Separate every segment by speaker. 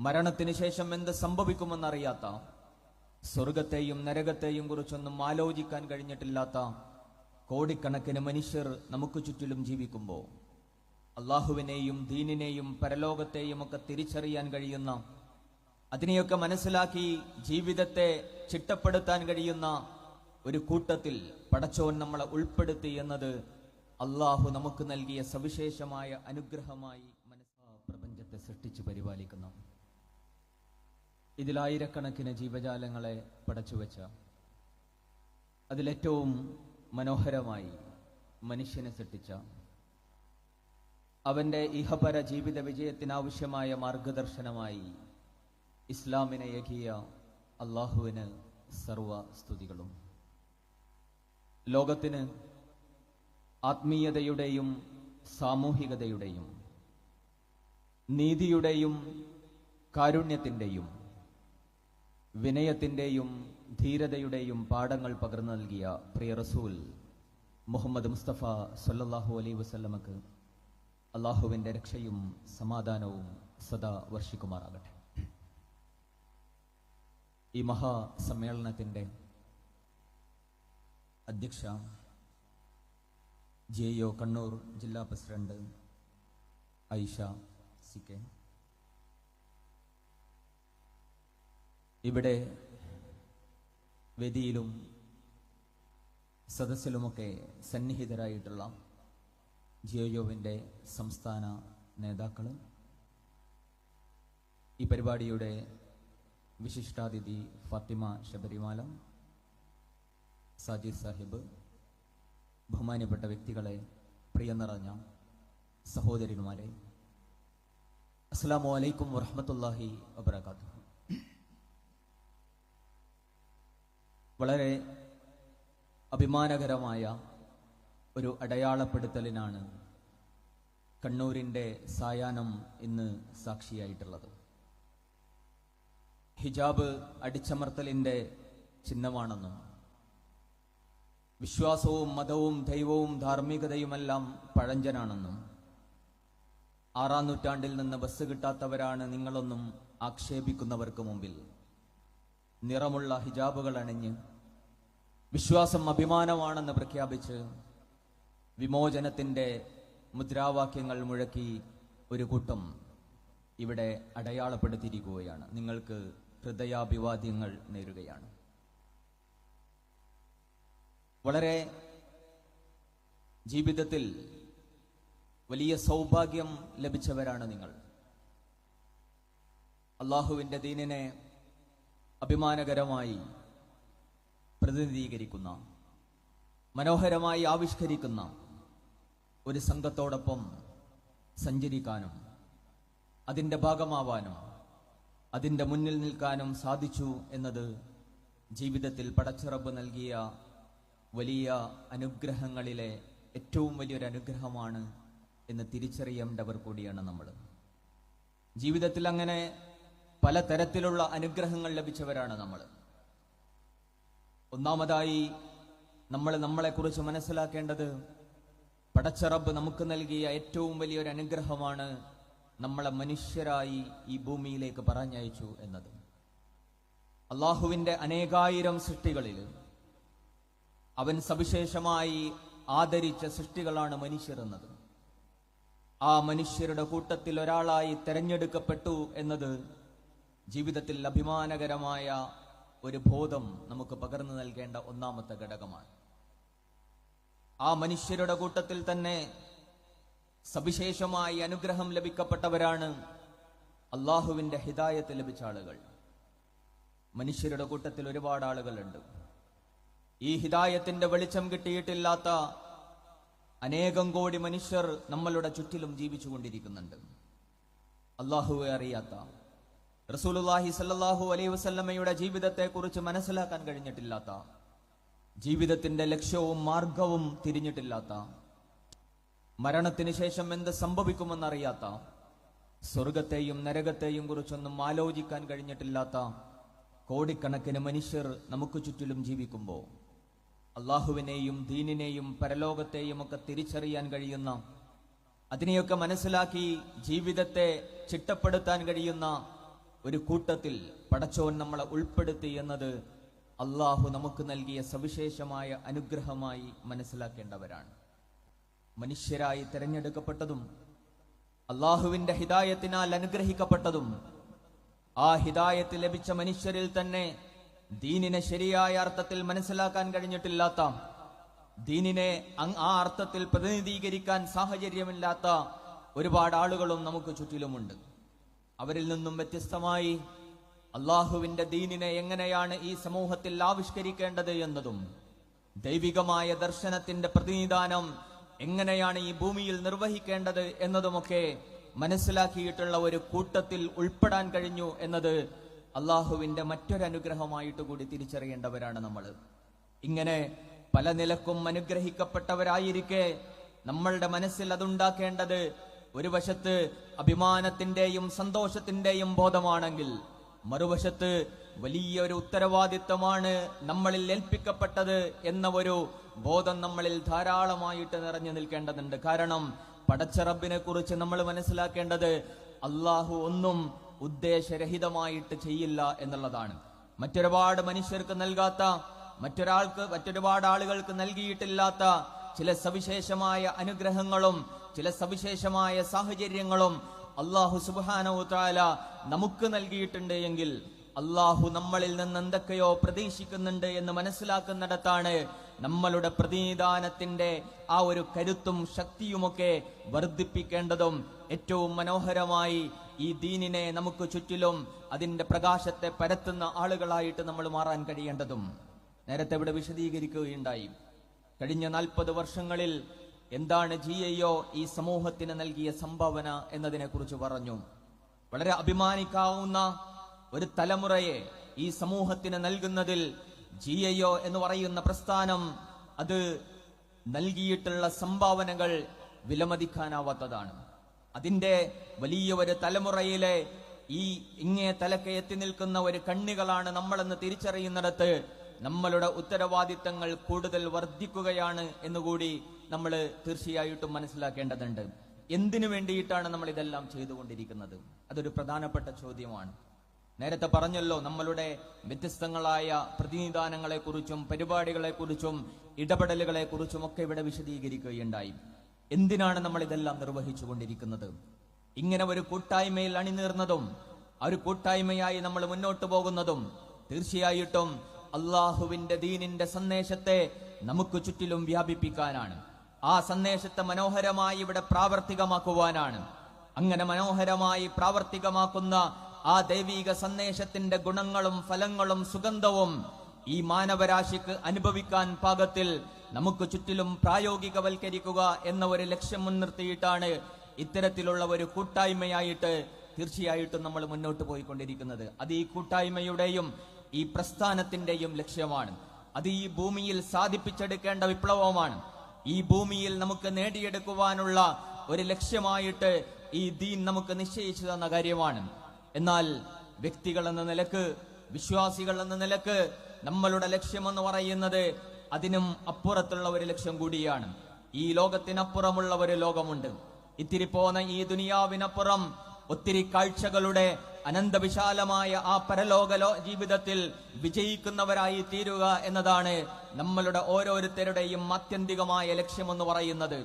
Speaker 1: മരണത്തിന് ശേഷം എന്ത് സംഭവിക്കുമെന്നറിയാത്ത, സ്വർഗത്തെയും നരകത്തെയും കുറിച്ചൊന്നും ആലോചിക്കാൻ കഴിഞ്ഞിട്ടില്ലാത്ത കോടിക്കണക്കിന് മനുഷ്യർ നമുക്ക് ചുറ്റിലും ജീവിക്കുമ്പോൾ അള്ളാഹുവിനെയും ദീനിനെയും പരലോകത്തെയും ഒക്കെ തിരിച്ചറിയാൻ കഴിയുന്ന, അതിനെയൊക്കെ മനസ്സിലാക്കി ജീവിതത്തെ ചിട്ടപ്പെടുത്താൻ കഴിയുന്ന ഒരു കൂട്ടത്തിൽ പടച്ചോൻ നമ്മളെ ഉൾപ്പെടുത്തി എന്നത് അള്ളാഹു നമുക്ക് നൽകിയ സവിശേഷമായ അനുഗ്രഹമായി പ്രപഞ്ചത്തെ സൃഷ്ടിച്ച് പരിപാലിക്കുന്ന, ഇതിലായിരക്കണക്കിന് ജീവജാലങ്ങളെ പടച്ചുവെച്ച, അതിലേറ്റവും മനോഹരമായി മനുഷ്യനെ സൃഷ്ടിച്ച, അവന്റെ ഇഹപര ജീവിത വിജയത്തിനാവശ്യമായ മാർഗദർശനമായി ഇസ്ലാമിനെ ഏകിയ അള്ളാഹുവിന് സർവ സ്തുതികളും. ലോകത്തിന് ആത്മീയതയുടെയും സാമൂഹികതയുടെയും നീതിയുടെയും കാരുണ്യത്തിൻ്റെയും വിനയത്തിൻ്റെയും ധീരതയുടെയും പാഠങ്ങൾ പകർന്നു നൽകിയ പ്രിയ റസൂൽ മുഹമ്മദ് മുസ്തഫ സല്ലല്ലാഹു അലൈഹി വസല്ലമക്ക് അള്ളാഹുവിൻ്റെ രക്ഷയും സമാധാനവും സദാ വർഷിക്കുമാറാകട്ടെ. ഈ മഹാസമ്മേളനത്തിൻ്റെ അധ്യക്ഷ JO കണ്ണൂർ ജില്ലാ പ്രസിഡന്റ് ഐഷ CK, ഇവിടെ വേദിയിലും സദസ്സിലുമൊക്കെ സന്നിഹിതരായിട്ടുള്ള JOവിൻ്റെ സംസ്ഥാന നേതാക്കൾ, ഈ പരിപാടിയുടെ വിശിഷ്ടാതിഥി ഫാത്തിമ ശബരിമാല, സാജിദ് സാഹിബ്, ബഹുമാന്യപ്പെട്ട വ്യക്തികളെ, പ്രിയ നിറഞ്ഞ സഹോദരിമാരെ, അസ്സലാമു അലൈക്കും വറഹ്മത്തുള്ളാഹി വബറകാതുഹു. വളരെ അഭിമാനകരമായ ഒരു അടയാളപ്പെടുത്തലിനാണ് കണ്ണൂരിൻ്റെ സായാഹ്നം ഇന്ന് സാക്ഷിയായിട്ടുള്ളത്. ഹിജാബ് അടിച്ചമർത്തലിൻ്റെ ചിഹ്നമാണെന്നും വിശ്വാസവും മതവും ദൈവവും ധാർമ്മികതയുമെല്ലാം പഴഞ്ചനാണെന്നും 6-ാം നൂറ്റാണ്ടിൽ നിന്ന് ബസ് കിട്ടാത്തവരാണ് നിങ്ങളൊന്നും ആക്ഷേപിക്കുന്നവർക്ക് മുമ്പിൽ നിറമുള്ള ഹിജാബുകൾ അണിഞ്ഞ് വിശ്വാസം അഭിമാനമാണെന്ന് പ്രഖ്യാപിച്ച് വിമോചനത്തിൻ്റെ മുദ്രാവാക്യങ്ങൾ മുഴക്കി ഒരു കൂട്ടം ഇവിടെ അടയാളപ്പെടുത്തിയിരിക്കുകയാണ്. നിങ്ങൾക്ക് ഹൃദയാഭിവാദ്യങ്ങൾ നേരുകയാണ്. വളരെ ജീവിതത്തിൽ വലിയ സൗഭാഗ്യം ലഭിച്ചവരാണ് നിങ്ങൾ. അള്ളാഹുവിൻ്റെ ദീനിനെ അഭിമാനകരമായി പ്രതിനിധീകരിക്കുന്ന, മനോഹരമായി ആവിഷ്കരിക്കുന്ന ഒരു സംഘത്തോടൊപ്പം സഞ്ചരിക്കാനും അതിൻ്റെ ഭാഗമാവാനും അതിൻ്റെ മുന്നിൽ നിൽക്കാനും സാധിച്ചു എന്നത് ജീവിതത്തിൽ പടച്ചിറപ്പ് നൽകിയ വലിയ അനുഗ്രഹങ്ങളിലെ ഏറ്റവും വലിയൊരു അനുഗ്രഹമാണ് എന്ന് തിരിച്ചറിയേണ്ടവർ കൂടിയാണ് നമ്മൾ. ജീവിതത്തിൽ അങ്ങനെ പലതരത്തിലുള്ള അനുഗ്രഹങ്ങൾ ലഭിച്ചവരാണ് നമ്മൾ. ഒന്നാമതായി നമ്മൾ നമ്മളെക്കുറിച്ച് മനസ്സിലാക്കേണ്ടത്, പടച്ചറബ് നമുക്ക് നൽകിയ ഏറ്റവും വലിയൊരു അനുഗ്രഹമാണ് നമ്മളെ മനുഷ്യരായി ഈ ഭൂമിയിലേക്ക് പറഞ്ഞയച്ചു എന്നത്. അള്ളാഹുവിൻ്റെ അനേകായിരം സൃഷ്ടികളിൽ അവൻ സവിശേഷമായി ആദരിച്ച സൃഷ്ടികളാണ് മനുഷ്യർ എന്നത്. ആ മനുഷ്യരുടെ കൂട്ടത്തിൽ ഒരാളായി തെരഞ്ഞെടുക്കപ്പെട്ടു എന്നത് ജീവിതത്തിൽ അഭിമാനകരമായ ഒരു ബോധം നമുക്ക് പകർന്നു നൽകേണ്ട ഒന്നാമത്തെ ഘടകമാണ്. ആ മനുഷ്യരുടെ കൂട്ടത്തിൽ തന്നെ സവിശേഷമായി അനുഗ്രഹം ലഭിക്കപ്പെട്ടവരാണ് അള്ളാഹുവിൻ്റെ ഹിദായത്ത് ലഭിച്ച ആളുകൾ. മനുഷ്യരുടെ കൂട്ടത്തിൽ ഒരുപാട് ആളുകളുണ്ട്. ഈ ഹിദായത്തിന്റെ വെളിച്ചം കിട്ടിയിട്ടില്ലാത്ത അനേകം കോടി മനുഷ്യർ നമ്മളുടെ ചുറ്റിലും ജീവിച്ചു കൊണ്ടിരിക്കുന്നുണ്ട്. അള്ളാഹുവെ അറിയാത്ത, റസൂലുള്ളാഹി സ്വല്ലല്ലാഹു അലൈഹി വസല്ലമയുടെ ജീവിതത്തെക്കുറിച്ച് മനസ്സിലാക്കാൻ കഴിഞ്ഞിട്ടില്ലാത്ത, ജീവിതത്തിന്റെ ലക്ഷ്യവും മാർഗവും തിരിഞ്ഞിട്ടില്ലാത്ത, മരണത്തിന് ശേഷം എന്ത് സംഭവിക്കുമെന്നറിയാത്ത, സ്വർഗത്തെയും നരകത്തെയും കുറിച്ചൊന്നും ആലോചിക്കാൻ കഴിഞ്ഞിട്ടില്ലാത്ത കോടിക്കണക്കിന് മനുഷ്യർ നമുക്ക് ചുറ്റിലും ജീവിക്കുമ്പോൾ അള്ളാഹുവിനെയും ദീനിനെയും പരലോകത്തെയും ഒക്കെ തിരിച്ചറിയാൻ കഴിയുന്ന, അതിനെയൊക്കെ മനസ്സിലാക്കി ജീവിതത്തെ ചിട്ടപ്പെടുത്താൻ കഴിയുന്ന ഒരു കൂട്ടത്തിൽ പടച്ചോൻ നമ്മളെ ഉൾപ്പെടുത്തി എന്നത് അള്ളാഹു നമുക്ക് നൽകിയ സവിശേഷമായ അനുഗ്രഹമായി മനസ്സിലാക്കേണ്ടവരാണ്. മനുഷ്യരായി തിരഞ്ഞെടുക്കപ്പെട്ടതും അള്ളാഹുവിന്റെ ഹിദായത്തിനാൽ അനുഗ്രഹിക്കപ്പെട്ടതും ആ ഹിദായത്ത് ലഭിച്ച മനുഷ്യരിൽ തന്നെ ദീനിനെ ശരിയായ അർത്ഥത്തിൽ മനസ്സിലാക്കാൻ കഴിഞ്ഞിട്ടില്ലാത്ത, ദീനിനെ ആ അർത്ഥത്തിൽ പ്രതിനിധീകരിക്കാൻ സാഹചര്യമില്ലാത്ത ഒരുപാട് ആളുകളും നമുക്ക് ചുറ്റിലുമുണ്ട്. അവരിൽ നിന്നും വ്യത്യസ്തമായി അള്ളാഹുവിന്റെ ദീനിനെ എങ്ങനെയാണ് ഈ സമൂഹത്തിൽ ആവിഷ്കരിക്കേണ്ടത് എന്നതും ദൈവികമായ ദർശനത്തിന്റെ പ്രതിനിധാനം എങ്ങനെയാണ് ഈ ഭൂമിയിൽ നിർവഹിക്കേണ്ടത് എന്നതുമൊക്കെ മനസ്സിലാക്കിയിട്ടുള്ള ഒരു കൂട്ടത്തിൽ ഉൾപ്പെടാൻ കഴിഞ്ഞു എന്നത് അള്ളാഹുവിന്റെ മറ്റൊരനുഗ്രഹമായിട്ട് കൂടി തിരിച്ചറിയേണ്ടവരാണ് നമ്മൾ. ഇങ്ങനെ പല നിലക്കും അനുഗ്രഹിക്കപ്പെട്ടവരായിരിക്കെ നമ്മളുടെ മനസ്സിൽ അതുണ്ടാക്കേണ്ടത് ഒരു വശത്ത് അഭിമാനത്തിന്റെയും സന്തോഷത്തിന്റെയും ബോധമാണെങ്കിൽ, മറുവശത്ത് വലിയൊരു ഉത്തരവാദിത്തമാണ് നമ്മളിൽ ഏൽപ്പിക്കപ്പെട്ടത് എന്ന ഒരു ബോധം നമ്മളിൽ ധാരാളമായിട്ട് നിറഞ്ഞു നിൽക്കേണ്ടതുണ്ട്. കാരണം പടച്ച റബ്ബിനെ കുറിച്ച് നമ്മൾ മനസ്സിലാക്കേണ്ടത് അള്ളാഹു ഒന്നും ഉദ്ദേശരഹിതമായിട്ട് ചെയ്യില്ല എന്നുള്ളതാണ്. മറ്റൊരുപാട് മനുഷ്യർക്ക് നൽകാത്ത, മറ്റൊരുപാട് ആളുകൾക്ക് നൽകിയിട്ടില്ലാത്ത ചില സവിശേഷമായ അനുഗ്രഹങ്ങളും ചില സവിശേഷമായ സാഹചര്യങ്ങളും അള്ളാഹു സുബ്ഹാനഹു തആല നമുക്ക് നൽകിയിട്ടുണ്ട് എങ്കിൽ അള്ളാഹു നമ്മളിൽ നിന്ന് എന്തൊക്കെയോ പ്രതീക്ഷിക്കുന്നുണ്ട് എന്ന് മനസ്സിലാക്കുന്നിടത്താണ് നമ്മളുടെ പ്രതിനിധാനത്തിന്റെ ആ ഒരു കരുത്തും ശക്തിയുമൊക്കെ വർദ്ധിപ്പിക്കേണ്ടതും ഏറ്റവും മനോഹരമായി ഈ ദീനിനെ നമുക്ക് ചുറ്റിലും അതിന്റെ പ്രകാശത്തെ പരത്തുന്ന ആളുകളായിട്ട് നമ്മൾ മാറാൻ കഴിയേണ്ടതും നേരത്തെ ഇവിടെ വിശദീകരിക്കുകയുണ്ടായി. കഴിഞ്ഞ 40 വർഷങ്ങളിൽ എന്താണ് GIO ഈ സമൂഹത്തിന് നൽകിയ സംഭാവന എന്നതിനെ കുറിച്ച് പറഞ്ഞു. വളരെ അഭിമാനിക്കാവുന്ന ഒരു തലമുറയെ ഈ സമൂഹത്തിന് നൽകുന്നതിൽ GIO എന്ന് പറയുന്ന പ്രസ്ഥാനം അത് നൽകിയിട്ടുള്ള സംഭാവനകൾ വിലമതിക്കാനാവാത്തതാണ്. അതിന്റെ വലിയ ഒരു തലമുറയിലെ ഈ ഇങ്ങേ തലക്കെ എത്തി നിൽക്കുന്ന ഒരു കണ്ണികളാണ് നമ്മളെന്ന് തിരിച്ചറിയുന്നിടത്ത് നമ്മളുടെ ഉത്തരവാദിത്തങ്ങൾ കൂടുതൽ വർദ്ധിക്കുകയാണ് എന്നുകൂടി നമ്മൾ തീർച്ചയായിട്ടും മനസ്സിലാക്കേണ്ടതുണ്ട്. എന്തിനു വേണ്ടിയിട്ടാണ് നമ്മൾ ഇതെല്ലാം ചെയ്തുകൊണ്ടിരിക്കുന്നത്? അതൊരു പ്രധാനപ്പെട്ട ചോദ്യമാണ്. നേരത്തെ പറഞ്ഞല്ലോ, നമ്മളുടെ വ്യത്യസ്തങ്ങളായ പ്രതിനിധാനങ്ങളെ കുറിച്ചും പരിപാടികളെ കുറിച്ചും ഇടപെടലുകളെ കുറിച്ചും ഒക്കെ ഇവിടെ വിശദീകരിക്കുകയുണ്ടായി. എന്തിനാണ് നമ്മൾ ഇതെല്ലാം നിർവഹിച്ചു കൊണ്ടിരിക്കുന്നത്? ഇങ്ങനെ ഒരു കൂട്ടായ്മയിൽ അണിനീർന്നതും ആ ഒരു കൂട്ടായ്മയായി നമ്മൾ മുന്നോട്ട് പോകുന്നതും തീർച്ചയായിട്ടും അള്ളാഹുവിന്റെ ദീനിന്റെ സന്ദേശത്തെ നമുക്ക് ചുറ്റിലും വ്യാപിപ്പിക്കാനാണ്. ആ സന്ദേശത്തെ മനോഹരമായി ഇവിടെ പ്രാവർത്തികമാക്കുവാനാണ്. അങ്ങനെ മനോഹരമായി പ്രാവർത്തികമാക്കുന്ന ആ ദൈവിക സന്ദേശത്തിന്റെ ഗുണങ്ങളും ഫലങ്ങളും സുഗന്ധവും ഈ മാനവരാശിക്ക് അനുഭവിക്കാൻ പാകത്തിൽ നമുക്ക് ചുറ്റിലും പ്രായോഗികവൽക്കരിക്കുക എന്ന ഒരു ലക്ഷ്യം മുൻനിർത്തിയിട്ടാണ് ഇത്തരത്തിലുള്ള ഒരു കൂട്ടായ്മയായിട്ട് തീർച്ചയായിട്ടും നമ്മൾ മുന്നോട്ട് പോയിക്കൊണ്ടിരിക്കുന്നത്. അത് ഈ കൂട്ടായ്മയുടെയും ഈ പ്രസ്ഥാനത്തിന്റെയും ലക്ഷ്യമാണ്. അത് ഈ ഭൂമിയിൽ സാധിപ്പിച്ചെടുക്കേണ്ട വിപ്ലവമാണ്. ഈ ഭൂമിയിൽ നമുക്ക് നേടിയെടുക്കുവാനുള്ള ഒരു ലക്ഷ്യമായിട്ട് ഈ ദീൻ നമുക്ക് നിശ്ചയിച്ചു തന്ന കാര്യമാണ്. എന്നാൽ വ്യക്തികൾ എന്ന നിലക്ക്, വിശ്വാസികൾ എന്ന നിലക്ക് നമ്മളുടെ ലക്ഷ്യമെന്ന് പറയുന്നത് അതിനും അപ്പുറത്തുള്ള ഒരു ലക്ഷ്യം കൂടിയാണ്. ഈ ലോകത്തിനപ്പുറമുള്ള ഒരു ലോകമുണ്ട്. ഇത്തിരി പോന്ന ഈ ദുനിയാവിനപ്പുറം ഒത്തിരി കാഴ്ചകളുടെ അനന്തവിശാലമായ ആ പരലോക ജീവിതത്തിൽ വിജയിക്കുന്നവരായി തീരുക എന്നതാണ് നമ്മളുടെ ഓരോരുത്തരുടെയും ആത്യന്തികമായ ലക്ഷ്യമെന്ന് പറയുന്നത്.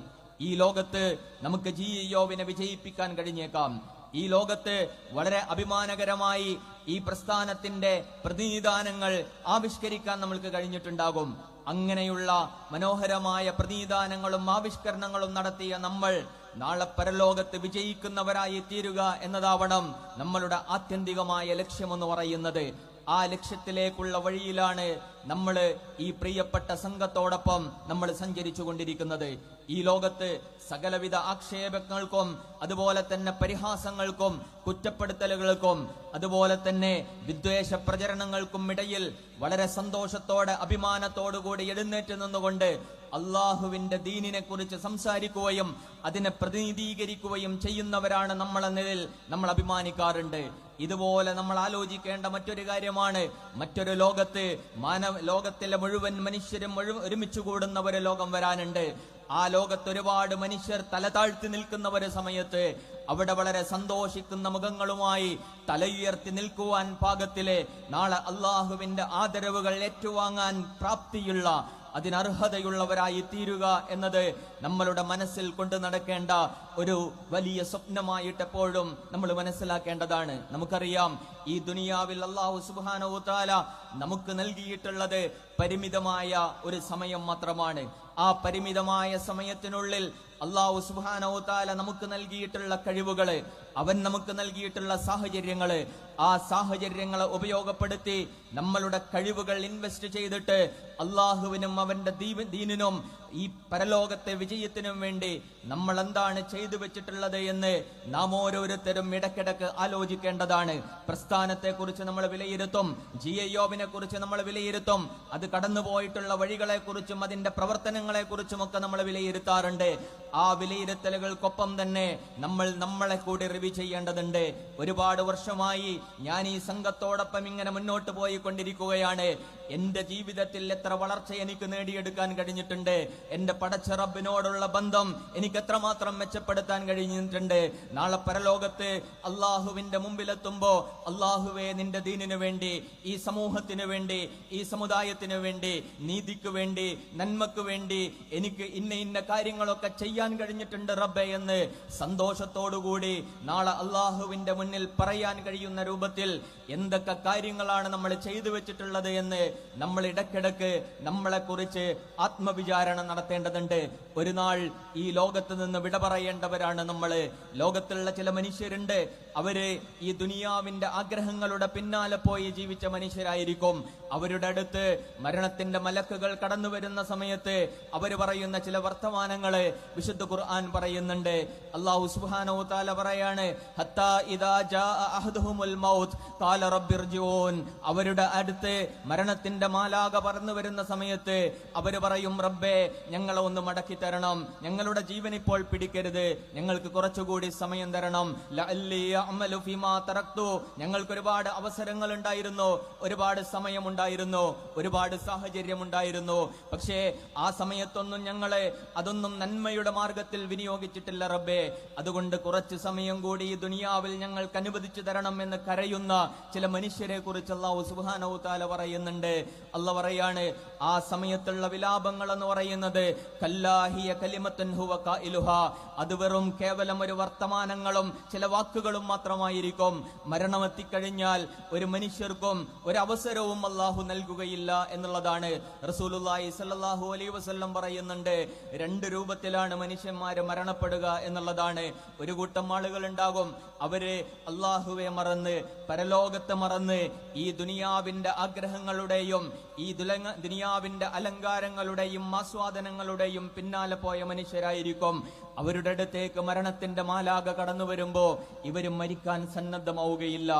Speaker 1: ഈ ലോകത്ത് നമുക്ക് GIOവിനെ വിജയിപ്പിക്കാൻ കഴിഞ്ഞേക്കാം. ഈ ലോകത്ത് വളരെ അഭിമാനകരമായി ഈ പ്രസ്ഥാനത്തിന്റെ പ്രതിനിധാനങ്ങൾ ആവിഷ്കരിക്കാൻ നമ്മൾക്ക് കഴിഞ്ഞിട്ടുണ്ടാകും. അങ്ങനെയുള്ള മനോഹരമായ പ്രതിനിധാനങ്ങളും ആവിഷ്കരണങ്ങളും നടത്തിയ നമ്മൾ നാളെ പരലോകത്ത് വിജയിക്കുന്നവരായി തീരുക എന്നതാവണം നമ്മളുടെ ആത്യന്തികമായ ലക്ഷ്യമെന്ന് പറയുന്നത്. ആ ലക്ഷ്യത്തിലേക്കുള്ള വഴിയിലാണ് നമ്മൾ ഈ പ്രിയപ്പെട്ട സംഘത്തോടൊപ്പം നമ്മൾ സഞ്ചരിച്ചു കൊണ്ടിരിക്കുന്നത്. ഈ ലോകത്ത് സകലവിധ ആക്ഷേപങ്ങൾക്കും അതുപോലെ തന്നെ പരിഹാസങ്ങൾക്കും കുറ്റപ്പെടുത്തലുകൾക്കും അതുപോലെ തന്നെ വിദ്വേഷ പ്രചരണങ്ങൾക്കും ഇടയിൽ വളരെ സന്തോഷത്തോടെ അഭിമാനത്തോടുകൂടി എഴുന്നേറ്റ് നിന്നുകൊണ്ട് അള്ളാഹുവിന്റെ ദീനിനെ കുറിച്ച് സംസാരിക്കുകയും അതിനെ പ്രതിനിധീകരിക്കുകയും ചെയ്യുന്നവരാണ് നമ്മളെന്നതിൽ നമ്മൾ അഭിമാനിക്കാറുണ്ട്. ഇതുപോലെ നമ്മൾ ആലോചിക്കേണ്ട മറ്റൊരു കാര്യമാണ്, മറ്റൊരു ലോകത്ത് ലോകത്തിലെ മുഴുവൻ മനുഷ്യരും ഒരുമിച്ച് കൂടുന്ന ഒരു ലോകം വരാനുണ്ട്. ആ ലോകത്ത് ഒരുപാട് മനുഷ്യർ തല താഴ്ത്തി നിൽക്കുന്ന ഒരു സമയത്ത് അവിടെ വളരെ സന്തോഷിക്കുന്ന മുഖങ്ങളുമായി തലയുയർത്തി നിൽക്കുവാൻ പാകത്തിലെ നാളെ അള്ളാഹുവിന്റെ ആദരവുകൾ ഏറ്റുവാങ്ങാൻ പ്രാപ്തിയുള്ള അതിനർഹതയുള്ളവരായി തീരുക എന്നത് നമ്മളുടെ മനസ്സിൽ കൊണ്ടു നടക്കേണ്ട ഒരു വലിയ സ്വപ്നമായിട്ട് എപ്പോഴും നമ്മൾ മനസ്സിലാക്കേണ്ടതാണ്. നമുക്കറിയാം, ഈ ദുനിയാവിൽ അല്ലാഹു സുബ്ഹാനഹു വ തആല നമുക്ക് നൽകിയിട്ടുള്ളത് പരിമിതമായ ഒരു സമയം മാത്രമാണ്. ആ പരിമിതമായ സമയത്തിനുള്ളിൽ അല്ലാഹു സുബ്ഹാനഹു വ തആല നമുക്ക് നൽകിയിട്ടുള്ള കഴിവുകള്, അവൻ നമുക്ക് നൽകിയിട്ടുള്ള സാഹചര്യങ്ങള്, ആ സാഹചര്യങ്ങളെ ഉപയോഗപ്പെടുത്തി നമ്മളുടെ കഴിവുകൾ ഇൻവെസ്റ്റ് ചെയ്തിട്ട് അള്ളാഹുവിനും അവന്റെ ദീനിനും ഈ പരലോകത്തെ വിജയത്തിനും വേണ്ടി നമ്മൾ എന്താണ് ചെയ്തു വെച്ചിട്ടുള്ളത് എന്ന് നാം ഓരോരുത്തരും ഇടയ്ക്കിടയ്ക്ക് ആലോചിക്കേണ്ടതാണ്. പ്രസ്ഥാനത്തെ കുറിച്ച് നമ്മൾ വിലയിരുത്തും, ജിയോബിനെ കുറിച്ച് നമ്മൾ വിലയിരുത്തും, അത് കടന്നുപോയിട്ടുള്ള വഴികളെ കുറിച്ചും അതിന്റെ പ്രവർത്തനങ്ങളെ കുറിച്ചും ഒക്കെ നമ്മൾ വിലയിരുത്താറുണ്ട്. ആ വിലയിരുത്തലുകൾക്കൊപ്പം തന്നെ നമ്മൾ നമ്മളെ കൂടി റിവ്യൂ ചെയ്യേണ്ടതുണ്ട്. ഒരുപാട് വർഷമായി ഞാൻ ഈ സംഘത്തോടൊപ്പം ഇങ്ങനെ മുന്നോട്ട് പോയിക്കൊണ്ടിരിക്കുകയാണ്. എന്റെ ജീവിതത്തിൽ എത്ര വളർച്ച എനിക്ക് നേടിയെടുക്കാൻ കഴിഞ്ഞിട്ടുണ്ട്, എന്റെ പടച്ച റബ്ബിനോടുള്ള ബന്ധം എനിക്ക് എത്രമാത്രം മെച്ചപ്പെടുത്താൻ കഴിഞ്ഞിട്ടുണ്ട്. നാളെ പരലോകത്ത് അള്ളാഹുവിന്റെ മുമ്പിലെത്തുമ്പോ, അള്ളാഹുവേ, നിന്റെ ദീനിനു വേണ്ടി, ഈ സമൂഹത്തിനു വേണ്ടി, ഈ സമുദായത്തിനു വേണ്ടി, നീതിക്ക് വേണ്ടി, നന്മക്ക് വേണ്ടി എനിക്ക് ഇന്ന കാര്യങ്ങളൊക്കെ ചെയ്യാൻ കഴിഞ്ഞിട്ടുണ്ട് റബ്ബേ എന്ന് സന്തോഷത്തോടുകൂടി നാളെ അള്ളാഹുവിന്റെ മുന്നിൽ പറയാൻ കഴിയുന്ന രൂപത്തിൽ എന്തൊക്കെ കാര്യങ്ങളാണ് നമ്മൾ ചെയ്തു വെച്ചിട്ടുള്ളത് എന്ന് നമ്മൾ ഇടയ്ക്കിടയ്ക്ക് നമ്മളെ കുറിച്ച് ആത്മവിചാരണ നടത്തേണ്ടതുണ്ട്. ഒരു നാൾ ഈ ലോകത്ത് നിന്ന് വിട പറയേണ്ടവരാണ് നമ്മള്. ലോകത്തുള്ള ചില മനുഷ്യരുണ്ട്, അവര് ഈ ദുനിയാവിന്റെ ആഗ്രഹങ്ങളുടെ പിന്നാലെ പോയി ജീവിച്ച മനുഷ്യരായിരിക്കും. അവരുടെ അടുത്ത് മരണത്തിന്റെ മലക്കുകൾ കടന്നു വരുന്ന സമയത്ത് അവര് പറയുന്ന ചില വർത്തമാനങ്ങള് വിശുദ്ധ ഖുർആൻ പറയുന്നുണ്ട്. അല്ലാഹു സുബ്ഹാനഹു വ തആല പറയാണ്, ഹത്താ ഇദാ ജാഅ അഹദുഹുൽ മൗത്ത് ഖാല റബ്ബിർജിഊൻ. അവരുടെ അടുത്ത് മരണത്തിന്റെ മാലാക പറന്നു വരുന്ന സമയത്ത് അവര് പറയും, റബ്ബേ, ഞങ്ങളെ ഒന്ന് മടക്കി തരണം, ഞങ്ങളുടെ ജീവൻ ഇപ്പോൾ പിടിക്കരുത്, ഞങ്ങൾക്ക് കുറച്ചുകൂടി സമയം തരണം. ലഅല്ലി അഅമലു ഫീമാ തറക്തു. ഞങ്ങൾക്ക് ഒരുപാട് അവസരങ്ങൾ ഉണ്ടായിരുന്നു, ഒരുപാട് സമയമുണ്ടായിരുന്നു, ഒരുപാട് സാഹചര്യം ഉണ്ടായിരുന്നു. പക്ഷേ ആ സമയത്തൊന്നും ഞങ്ങളെ അതൊന്നും നന്മയുടെ മാർഗത്തിൽ വിനിയോഗിച്ചിട്ടില്ല റബ്ബേ. അതുകൊണ്ട് കുറച്ച് സമയം കൂടി ഈ ദുനിയാവിൽ ഞങ്ങൾക്ക് അനുവദിച്ചു തരണം എന്ന് കരയുന്ന ചില മനുഷ്യരെ കുറിച്ച് അല്ലാഹു സുബ്ഹാനഹു വ തആല പറയുന്നുണ്ട്. അല്ലാഹു പറയാണ്, ആ സമയത്തുള്ള വിലാപങ്ങൾ എന്ന് പറയുന്നത് കല്ലാഹിയ കലിമത്തുൻ ഹുവ ഖായിലുഹാ, അത് വെറും കേവലം ഒരു വർത്തമാനങ്ങളും ചില വാക്കുകളും മാത്രമായിരിക്കും. മരണമെത്തിക്കഴിഞ്ഞാൽ ഒരു മനുഷ്യർക്കും ഒരു അവസരവും അല്ലാഹു നൽകുകയില്ല എന്നുള്ളതാണ്. റസൂലുള്ളാഹി സ്വല്ലല്ലാഹു അലൈഹി വസല്ലം പറയുന്നുണ്ട്, രണ്ട് രൂപത്തിലാണ് മനുഷ്യന്മാര് മരണപ്പെടുക എന്നുള്ളതാണ്. ഒരു കൂട്ടം ആളുകൾ ഉണ്ടാകും, അവര് അള്ളാഹുവെ മറന്ന്, പരലോകത്തെ മറന്ന്, ഈ ദുനിയാവിന്റെ ആഗ്രഹങ്ങളുടെയും ഈ ദുനിയാവിന്റെ അലങ്കാരങ്ങളുടെയും ആസ്വാദനങ്ങളുടെയും പിന്നാലെ പോയ മനുഷ്യരായിരിക്കും. അവരുടെ അടുത്തേക്ക് മരണത്തിന്റെ മാലാക കടന്നു വരുമ്പോ ഇവര് മരിക്കാൻ സന്നദ്ധമാവുകയില്ല.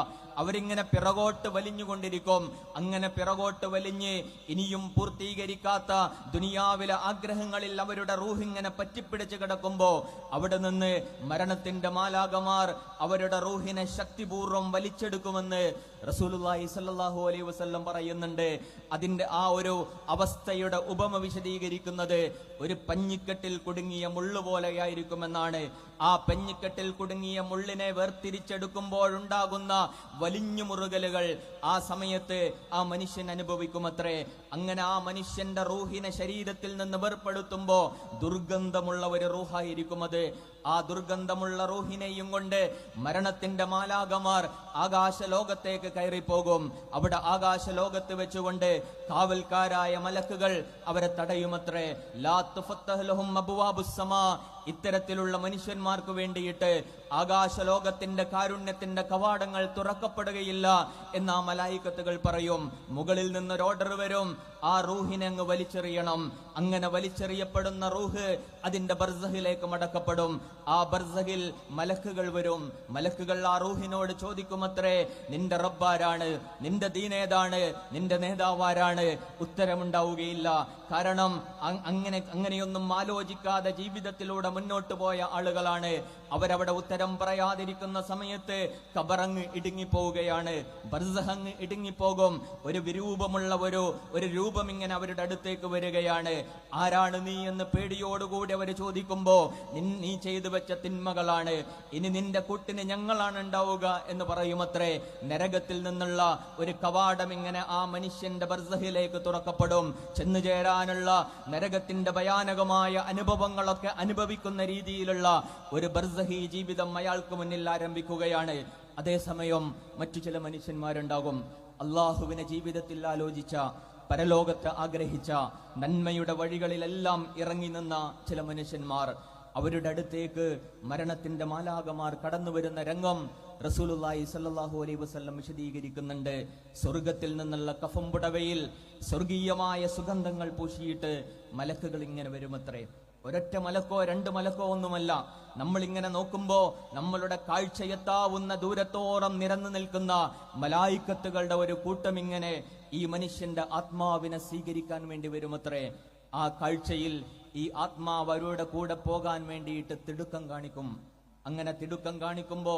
Speaker 1: അവരിങ്ങനെ പിറകോട്ട് വലിഞ്ഞുകൊണ്ടിരിക്കും. അങ്ങനെ പിറകോട്ട് വലിഞ്ഞ് ഇനിയും പൂർത്തീകരിക്കാത്ത ദുനിയാവിലെ ആഗ്രഹങ്ങളിൽ അവരുടെ റൂഹിങ്ങനെ പറ്റിപ്പിടിച്ച് കിടക്കുമ്പോ അവിടെ നിന്ന് മരണത്തിന്റെ മാലാകമാർ അവരുടെ റൂഹിനെ ശക്തിപൂർവ്വം വലിച്ചെടുക്കുമെന്ന് റസൂലുള്ളാഹി സ്വല്ലല്ലാഹു അലൈഹി വസല്ലം പറയുന്നുണ്ട്. അതിന്റെ ആ ഒരു അവസ്ഥയുടെ ഉപമ വിശദീകരിക്കുന്നത് ഒരു പഞ്ഞിക്കെട്ടിൽ കുടുങ്ങിയ മുള്ളു പോലെയായിരിക്കുമെന്നാണ്. ആ പഞ്ഞിക്കെട്ടിൽ കുടുങ്ങിയ മുള്ളിനെ വേർതിരിച്ചെടുക്കുമ്പോഴുണ്ടാകുന്ന വലിഞ്ഞു മുറുകലുകൾ ആ സമയത്ത് ആ മനുഷ്യൻ അനുഭവിക്കുമത്രേ. അങ്ങനെ ആ മനുഷ്യന്റെ റൂഹിനെ ശരീരത്തിൽ നിന്ന് വേർപ്പെടുത്തുമ്പോ ദുർഗന്ധമുള്ള ഒരു റൂഹായിരിക്കും അത്. ആ ദുർഗന്ധമുള്ള റൂഹിനെയും കൊണ്ട് മരണത്തിന്റെ മാലാകമാർ ആകാശ ലോകത്തേക്ക് കയറിപ്പോകും. അവിടെ ആകാശ ലോകത്ത് വെച്ചുകൊണ്ട് കാവൽക്കാരായ മലക്കുകൾ അവരെ തടയുമത്രേ. ലാ തുഫത്തഹു ലഹും അബ്വാബുസ് സമാ. ഇത്തരത്തിലുള്ള മനുഷ്യന്മാർക്ക് വേണ്ടിയിട്ട് ആകാശ ലോകത്തിന്റെ കാരുണ്യത്തിന്റെ കവാടങ്ങൾ തുറക്കപ്പെടുകയില്ല എന്ന് ആ മലായികത്തുകൾ പറയും. മുകളിൽ നിന്നൊരു ഓർഡർ വരും, ആ റൂഹിനെ അങ്ങ് വലിച്ചെറിയണം. അങ്ങനെ വലിച്ചെറിയപ്പെടുന്ന റൂഹ് അതിന്റെ ബർസഹിലേക്ക് മടക്കപ്പെടും. ആ ബർസഹിൽ മലക്കുകൾ വരും. മലക്കുകൾ ആ റൂഹിനോട് ചോദിക്കുമത്രേ, നിന്റെ റബ്ബാരാണ്, നിന്റെ ദീനേതാണ്, നിന്റെ നേതാവാരാണ്? ഉത്തരമുണ്ടാവുകയില്ല. കാരണം അങ്ങനെയൊന്നും ആലോചിക്കാതെ ജീവിതത്തിലൂടെ മുന്നോട്ട് പോയ ആളുകളാണ്. അവരവിടെ ഉത്തരം പറയാതിരിക്കുന്ന സമയത്ത് ഖബറങ്ങ് ഇടുങ്ങിപ്പോവുകയാണ്, ബർസഹങ്ങ് ഇടുങ്ങിപ്പോകും. ഒരു വിരൂപമുള്ള ഒരു രൂപം ഇങ്ങനെ അവരുടെ അടുത്തേക്ക് വരികയാണ്. ആരാണ് നീ എന്ന് പേടിയോടുകൂടി അവർ ചോദിക്കുമ്പോ, നീ ചെയ്തു വെച്ച തിന്മകളാണ്, ഇനി നിന്റെ കൂട്ടിന് ഞങ്ങളാണ് ഉണ്ടാവുക എന്ന് പറയുമത്രേ. നരകത്തിൽ നിന്നുള്ള ഒരു കവാടം ഇങ്ങനെ ആ മനുഷ്യന്റെ ബർസഹിലേക്ക് തുറക്കപ്പെടും. ചെന്നു ചേരാനുള്ള നരകത്തിന്റെ ഭയാനകമായ അനുഭവങ്ങളൊക്കെ അനുഭവിക്കുന്ന രീതിയിലുള്ള ഒരു ബർസഹി ജീവിതം അയാൾക്ക് മുന്നിൽ ആരംഭിക്കുകയാണ്. അതേസമയം മറ്റു ചില മനുഷ്യന്മാരുണ്ടാകും, അള്ളാഹുവിനെ ജീവിതത്തിൽ ആലോചിച്ച, പരലോകത്ത് ആഗ്രഹിച്ച, നന്മയുടെ വഴികളിലെല്ലാം ഇറങ്ങി നിന്ന ചില മനുഷ്യന്മാർ. അവരുടെ അടുത്തേക്ക് മരണത്തിന്റെ മാലാകമാർ കടന്നു വരുന്ന രംഗം റസൂലുള്ളാഹി സ്വല്ലല്ലാഹു അലൈഹി വസല്ലം വിശദീകരിക്കുന്നുണ്ട്. സ്വർഗത്തിൽ നിന്നുള്ള കഫംപുടവയിൽ സ്വർഗീയമായ സുഗന്ധങ്ങൾ പൂശിയിട്ട് മലക്കുകൾ ഇങ്ങനെ വരുമത്രേ. ഒരൊറ്റ മലക്കോ രണ്ട് മലക്കോ ഒന്നുമല്ല. നമ്മൾ ഇങ്ങനെ നോക്കുമ്പോ നമ്മളുടെ കാഴ്ചയെത്താവുന്ന ദൂരത്തോളം നിരന്നു നിൽക്കുന്ന മലായിക്കത്തുകളുടെ ഒരു കൂട്ടം ഇങ്ങനെ ഈ മനുഷ്യന്റെ ആത്മാവിനെ സ്വീകരിക്കാൻ വേണ്ടി വരുമത്രേ. ആ കാഴ്ചയിൽ ഈ ആത്മാവ് അവരുടെ കൂടെ പോകാൻ വേണ്ടിയിട്ട് തിടുക്കം കാണിക്കും. അങ്ങനെ തിടുക്കം കാണിക്കുമ്പോ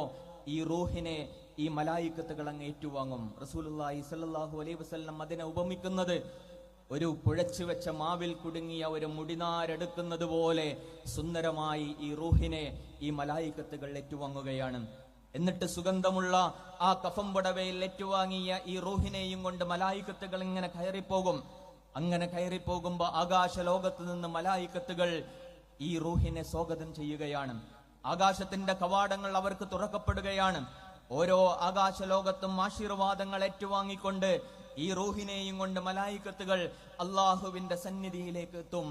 Speaker 1: ഈ റൂഹിനെ ഈ മലായിക്കത്തുകൾ അങ്ങ് ഏറ്റുവാങ്ങും. റസൂലുള്ളാഹി സ്വല്ലല്ലാഹു അലൈഹി വസല്ലം അതിനെ ഉപമിക്കുന്നത് ഒരു കുഴച്ചു വെച്ച മാവിൽ കുടുങ്ങിയ ഒരു മുടിനാരെടുക്കുന്നത് പോലെ സുന്ദരമായി ഈ റൂഹിനെ ഈ മലായിക്കത്തുകൾ ഏറ്റുവാങ്ങുകയാണ്. എന്നിട്ട് സുഗന്ധമുള്ള ആ കഫംപുടവയിൽ ഏറ്റുവാങ്ങിയ ഈ റൂഹിനെയും കൊണ്ട് മലായിക്കത്തുകൾ ഇങ്ങനെ കയറിപ്പോകും. അങ്ങനെ കയറിപ്പോകുമ്പോ ആകാശ ലോകത്ത് നിന്ന് മലായിക്കത്തുകൾ ഈ റൂഹിനെ സ്വാഗതം ചെയ്യുകയാണ്. ആകാശത്തിന്റെ കവാടങ്ങൾ അവർക്ക് തുറക്കപ്പെടുകയാണ്. ഓരോ ആകാശ ലോകത്തും ആശീർവാദങ്ങൾ ഏറ്റുവാങ്ങിക്കൊണ്ട് ഈ റൂഹിനെയും കൊണ്ട് മലായിക്കത്തുകൾ അള്ളാഹുവിന്റെ സന്നിധിയിലേക്ക് എത്തും.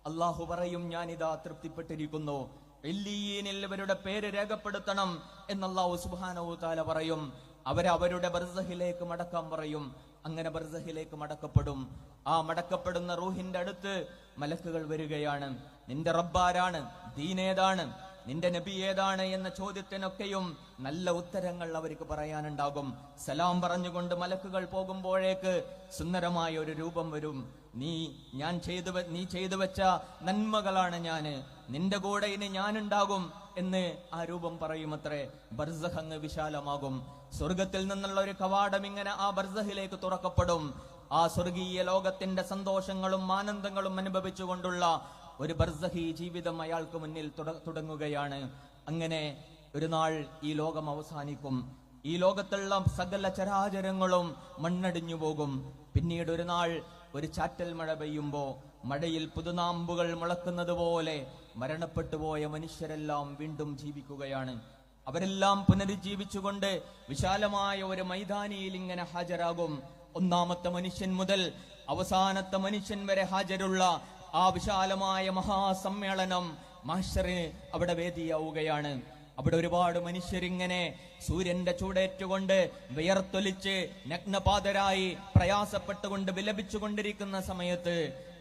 Speaker 1: അള്ളാഹു പറയും, ഞാനിതാ തൃപ്തിപ്പെട്ടിരിക്കുന്നു, ഇല്ലീയീനിൽ ഇവരുടെ പേര് രേഖപ്പെടുത്തണം എന്ന് അല്ലാഹു സുബ്ഹാനഹു തആല പറയും. അവരുടെ ബർസഹിലേക്ക് മടക്കാൻ പറയും. അങ്ങനെ ബർസഹിലേക്ക് മടക്കപ്പെടും. ആ മടക്കപ്പെടുന്ന റൂഹിന്റെ അടുത്ത് മലക്കുകൾ വരികയാണ്. നിന്റെ റബ്ബാരാണ്, ദീനേതാണ്, നിന്റെ നബി ഏതാണ് എന്ന ചോദ്യത്തിനൊക്കെയും നല്ല ഉത്തരങ്ങൾ അവർക്ക് പറയാനുണ്ടാകും. സലാം പറഞ്ഞുകൊണ്ട് മലക്കുകൾ പോകുമ്പോഴേക്ക് സുന്ദരമായ ഒരു രൂപം വരും. നീ ചെയ്തു വെച്ച നന്മകളാണ് ഞാന്, നിന്റെ കൂടെ ഇനി ഞാനുണ്ടാകും എന്ന് ആ രൂപം പറയുമത്രേ. ബർസഹ് വിശാലമാകും. സ്വർഗത്തിൽ നിന്നുള്ള ഒരു കവാടം ഇങ്ങനെ ആ ബർസഹിലേക്ക് തുറക്കപ്പെടും. ആ സ്വർഗീയ ലോകത്തിന്റെ സന്തോഷങ്ങളും ആനന്ദങ്ങളും അനുഭവിച്ചുകൊണ്ടുള്ള ഒരു ബർസഹി ജീവിതം അയാൾക്ക് മുന്നിൽ തുടങ്ങുകയാണ്. അങ്ങനെ ഒരു നാൾ ഈ ലോകം അവസാനിക്കും. ഈ ലോകത്തുള്ള സകല ചരാചരങ്ങളും മണ്ണടിഞ്ഞു പോകും. പിന്നീട് ഒരു നാൾ ഒരു ചാറ്റൽ മഴ പെയ്യുമ്പോ മഴയിൽ പുതുനാമ്പുകൾ മുളക്കുന്നത് പോലെ മരണപ്പെട്ടുപോയ മനുഷ്യരെല്ലാം വീണ്ടും ജീവിക്കുകയാണ്. അവരെല്ലാം പുനരുജ്ജീവിച്ചുകൊണ്ട് വിശാലമായ ഒരു മൈതാനിയിൽ ഇങ്ങനെ ഹാജരാകും. ഒന്നാമത്തെ മനുഷ്യൻ മുതൽ അവസാനത്തെ മനുഷ്യൻ വരെ ഹാജരുള്ള ആ വിശാലമായ മഹാസമ്മേളനം മഹ്ശറിന് അവിടെ വേദിയാവുകയാണ്. അവിടെ ഒരുപാട് മനുഷ്യരിങ്ങനെ സൂര്യന്റെ ചൂടേറ്റുകൊണ്ട് വിയർത്തൊലിച്ച് നഗ്നപാതരായി പ്രയാസപ്പെട്ടുകൊണ്ട് വിലപിച്ചുകൊണ്ടിരിക്കുന്ന സമയത്ത്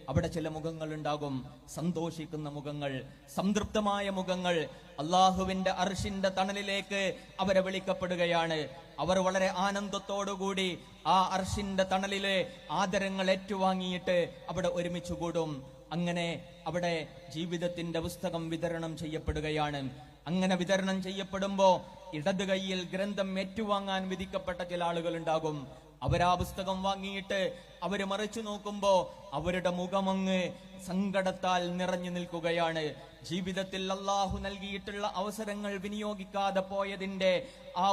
Speaker 1: അവിടെ ചില മുഖങ്ങൾ ഉണ്ടാകും. സന്തോഷിക്കുന്ന മുഖങ്ങൾ, സംതൃപ്തമായ മുഖങ്ങൾ. അള്ളാഹുവിന്റെ അർശിന്റെ തണലിലേക്ക് അവരെ വിളിക്കപ്പെടുകയാണ്. അവർ വളരെ ആനന്ദത്തോടുകൂടി ആ അർശിന്റെ തണലിലെ ആദരങ്ങൾ ഏറ്റുവാങ്ങിയിട്ട് അവിടെ ഒരുമിച്ച് കൂടും. അങ്ങനെ അവിടെ ജീവിതത്തിന്റെ പുസ്തകം വിതരണം ചെയ്യപ്പെടുകയാണ്. അങ്ങനെ വിതരണം ചെയ്യപ്പെടുമ്പോ ഇടത് കൈയിൽ ഗ്രന്ഥം ഏറ്റുവാങ്ങാൻ വിധിക്കപ്പെട്ട ചില ആളുകൾ ഉണ്ടാകും. അവരാ പുസ്തകം വാങ്ങിയിട്ട് അവര് മറിച്ചു നോക്കുമ്പോ അവരുടെ മുഖമങ്ങ് സങ്കടത്താൽ നിറഞ്ഞു നിൽക്കുകയാണ്. ജീവിതത്തിൽ അള്ളാഹു നൽകിയിട്ടുള്ള അവസരങ്ങൾ വിനിയോഗിക്കാതെ പോയതിന്റെ ആ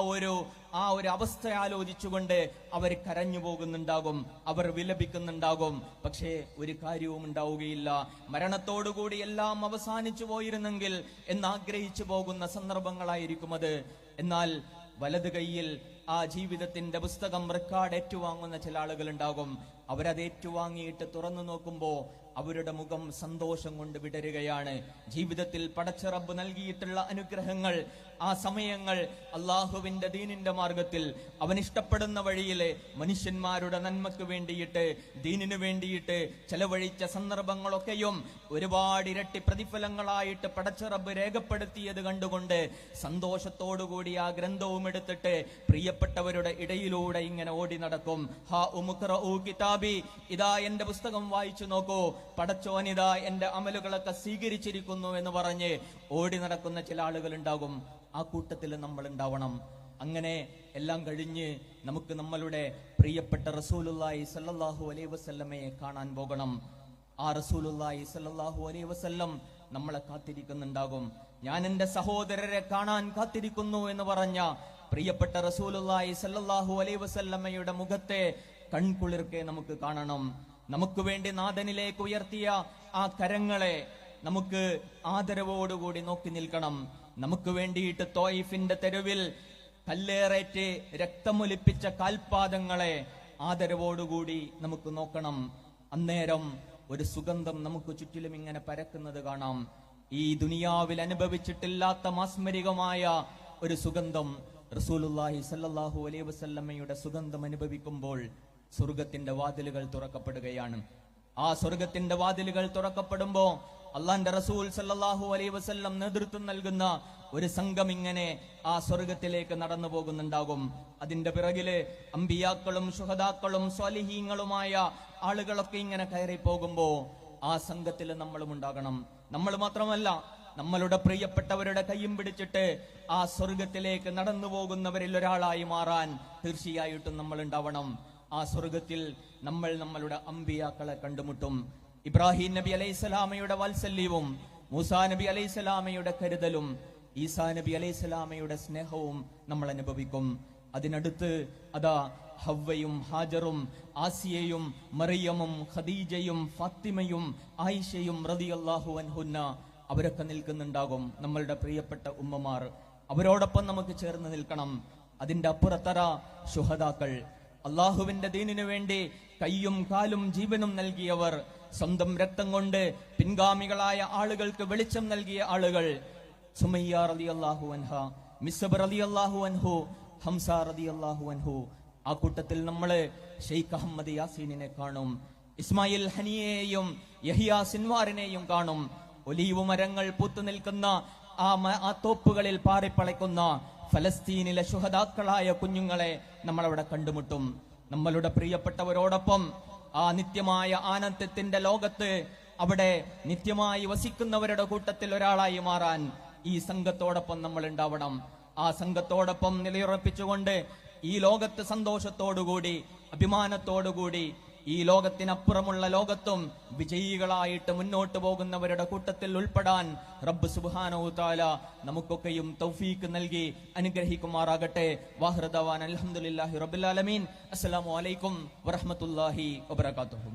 Speaker 1: ഒരു അവസ്ഥ ആലോചിച്ചുകൊണ്ട് അവർ കരഞ്ഞു പോകുന്നുണ്ടാകും, അവർ വിലപിക്കുന്നുണ്ടാകും. പക്ഷേ ഒരു കാര്യവും ഉണ്ടാവുകയില്ല. മരണത്തോടുകൂടി എല്ലാം അവസാനിച്ചു പോയിരുന്നെങ്കിൽ എന്നാഗ്രഹിച്ചു പോകുന്ന സന്ദർഭങ്ങളായിരിക്കും അത്. എന്നാൽ വലത് കൈയിൽ ആ ജീവിതത്തിന്റെ പുസ്തകം റെക്കോർഡ് ഏറ്റുവാങ്ങുന്ന ചില ആളുകൾ ഉണ്ടാകും. അവരത് ഏറ്റുവാങ്ങിയിട്ട് തുറന്നു നോക്കുമ്പോ അവരുടെ മുഖം സന്തോഷം കൊണ്ട് വിടരുകയാണ്. ജീവിതത്തിൽ പടച്ച റബ്ബ് നൽകിയിട്ടുള്ള അനുഗ്രഹങ്ങൾ, ആ സമയങ്ങൾ അള്ളാഹുവിന്റെ ദീനിന്റെ മാർഗത്തിൽ അവൻ ഇഷ്ടപ്പെടുന്ന വഴിയിലെ മനുഷ്യന്മാരുടെ നന്മക്ക് വേണ്ടിയിട്ട്, ദീനിനു വേണ്ടിയിട്ട് ചെലവഴിച്ച സന്ദർഭങ്ങളൊക്കെയും ഒരുപാട് ഇരട്ടി പ്രതിഫലങ്ങളായിട്ട് പടച്ച റബ്ബ് രേഖപ്പെടുത്തിയത് കണ്ടുകൊണ്ട് സന്തോഷത്തോടുകൂടി ആ ഗ്രന്ഥവും എടുത്തിട്ട് പ്രിയപ്പെട്ടവരുടെ ഇടയിലൂടെ ഇങ്ങനെ ഓടി നടക്കും. ഹാ ഉമുഖ്റഊ കിതാബി, ഇതാ എന്റെ പുസ്തകം വായിച്ചു നോക്കൂ. പടച്ചോനിത എന്റെ അമലുകളൊക്കെ സ്വീകരിച്ചിരിക്കുന്നു എന്ന് പറഞ്ഞ് ഓടി നടക്കുന്ന ചില ആളുകൾ ഉണ്ടാകും. ആ കൂട്ടത്തിൽ നമ്മൾ ഉണ്ടാവണം. അങ്ങനെ എല്ലാം കഴിഞ്ഞ് നമുക്ക് നമ്മളുടെ പ്രിയപ്പെട്ട റസൂലുള്ളാഹി സ്വല്ലല്ലാഹു അലൈഹി വസല്ലമയെ കാണാൻ പോകണം. ആ റസൂലുള്ളാഹി സ്വല്ലല്ലാഹു അലൈഹി വസല്ലം നമ്മളെ കാത്തിരിക്കുന്നുണ്ടാകും. ഞാൻ എന്റെ സഹോദരരെ കാണാൻ കാത്തിരിക്കുന്നു എന്ന് പറഞ്ഞ പ്രിയപ്പെട്ട റസൂലുള്ളാഹി സ്വല്ലല്ലാഹു അലൈഹി വസല്ലമയുടെ മുഖത്തെ കൺകുളിർക്കെ നമുക്ക് കാണണം. നമുക്ക് വേണ്ടി നാഥനിലേക്ക് ഉയർത്തിയ ആ കരങ്ങളെ നമുക്ക് ആദരവോടുകൂടി നോക്കി നിൽക്കണം. നമുക്ക് വേണ്ടിയിട്ട് തോയിഫിന്റെ തെരുവിൽ കല്ലേറേറ്റ് രക്തമൊലിപ്പിച്ച കാൽപാദങ്ങളെ ആദരവോടുകൂടി നമുക്ക് നോക്കണം. അന്നേരം ഒരു സുഗന്ധം നമുക്ക് ചുറ്റിലും ഇങ്ങനെ പരക്കുന്നത് കാണാം. ഈ ദുനിയാവിൽ അനുഭവിച്ചിട്ടില്ലാത്ത മാസ്മരികമായ ഒരു സുഗന്ധം റസൂലുള്ളാഹി സ്വല്ലല്ലാഹു അലൈഹി വസല്ലമയുടെ സുഗന്ധം അനുഭവിക്കുമ്പോൾ സ്വർഗത്തിന്റെ വാതിലുകൾ തുറക്കപ്പെടുകയാണ്. ആ സ്വർഗത്തിന്റെ വാതിലുകൾ തുറക്കപ്പെടുമ്പോ അള്ളാന്റെ റസൂൽ സല്ലല്ലാഹു അലൈഹി വസല്ലം നേതൃത്വം നൽകുന്ന ഒരു സംഘം ഇങ്ങനെ ആ സ്വർഗത്തിലേക്ക് നടന്നു പോകുന്നുണ്ടാകും. അതിന്റെ പിറകില് അമ്പിയാക്കളും ശുഹദാക്കളും സ്വാലിഹീങ്ങളുമായ ആളുകളൊക്കെ ഇങ്ങനെ കയറി പോകുമ്പോ ആ സംഘത്തിൽ നമ്മളും ഉണ്ടാകണം. നമ്മൾ മാത്രമല്ല, നമ്മളുടെ പ്രിയപ്പെട്ടവരുടെ കയ്യും പിടിച്ചിട്ട് ആ സ്വർഗത്തിലേക്ക് നടന്നു പോകുന്നവരിൽ ഒരാളായി മാറാൻ തീർച്ചയായിട്ടും നമ്മൾ ഉണ്ടാവണം. ആ സ്വർഗത്തിൽ നമ്മൾ നമ്മളുടെ അമ്പിയാക്കളെ കണ്ടുമുട്ടും. ഇബ്രാഹിം നബി അലൈഹിസ്സലാമയുടെ വാത്സല്യവും മൂസാ നബി അലൈഹിസ്സലാമയുടെ കരുതലും ഈസാ നബി അലൈഹിസ്സലാമയുടെ സ്നേഹവും നമ്മൾ അനുഭവിക്കും. അതിനടുത്ത് അതാ ഹവ്വയും ഹാജറും ആസിയയും മറിയമും ഖദീജയും ഫാത്തിമയും ആയിഷയും റളിയല്ലാഹു അൻഹുന്ന അവരൊക്കെ നിൽക്കുന്നുണ്ടാകും. നമ്മളുടെ പ്രിയപ്പെട്ട ഉമ്മമാർ, അവരോടൊപ്പം നമുക്ക് ചേർന്ന് നിൽക്കണം. അതിന്റെ അപ്പുറത്തറ ശുഹദാക്കൾ, അള്ളാഹുവിന്റെ ദീനിനു വേണ്ടി കയ്യും കാലും ജീവനും നൽകിയവർ, സ്വന്തം രക്തം കൊണ്ട് പിൻഗാമികളായ ആളുകൾക്ക് വെളിച്ചം നൽകിയ ആളുകൾ. സുമയ്യ റളിയല്ലാഹു അൻഹ, മിസ്ബ് റളിയല്ലാഹു അൻഹു, ഹംസ റളിയല്ലാഹു അൻഹു. ആ കൂട്ടത്തിൽ നമ്മള് ഷെയ്ഖ് അഹമ്മദ് യാസീനിനെ കാണും. ഇസ്മായിൽ ഹനിയെയും യഹിയ സിൻവാറിനെയും കാണും. ഒലീവ് മരങ്ങൾ പൂത്തു നിൽക്കുന്ന ആ തോപ്പുകളിൽ പാറിപ്പളയ്ക്കുന്ന ഫലസ്തീനിലെ ശുഹദാക്കളായ കുഞ്ഞുങ്ങളെ നമ്മൾ അവിടെ കണ്ടുമുട്ടും. നമ്മളുടെ പ്രിയപ്പെട്ടവരോടൊപ്പം ആ നിത്യമായ ആനന്ദത്തിന്റെ ലോകത്ത് അവിടെ നിത്യമായി വസിക്കുന്നവരുടെ കൂട്ടത്തിൽ ഒരാളായി മാറാൻ ഈ സംഘത്തോടൊപ്പം നമ്മൾ ഉണ്ടാവണം. ആ സംഘത്തോടൊപ്പം നിലയുറപ്പിച്ചുകൊണ്ട് ഈ ലോകത്ത് സന്തോഷത്തോടുകൂടി അഭിമാനത്തോടുകൂടി ഈ ലോകത്തിനപ്പുറമുള്ള ലോകത്തും വിജയികളായിട്ട് മുന്നോട്ട് പോകുന്നവരുടെ കൂട്ടത്തിൽ ഉൾപ്പെടാൻ റബ്ബ് സുബ്ഹാനഹു തആല നമുക്കൊക്കെയും തൗഫീഖ് നൽകി അനുഗ്രഹിക്കുമാറാകട്ടെ. വാഹിറ ദഅവാന അൽഹംദുലില്ലാഹി റബ്ബിൽ ആലമീൻ. അസ്സലാമു അലൈക്കും വറഹ്മത്തുള്ളാഹി വബറകാതുഹു.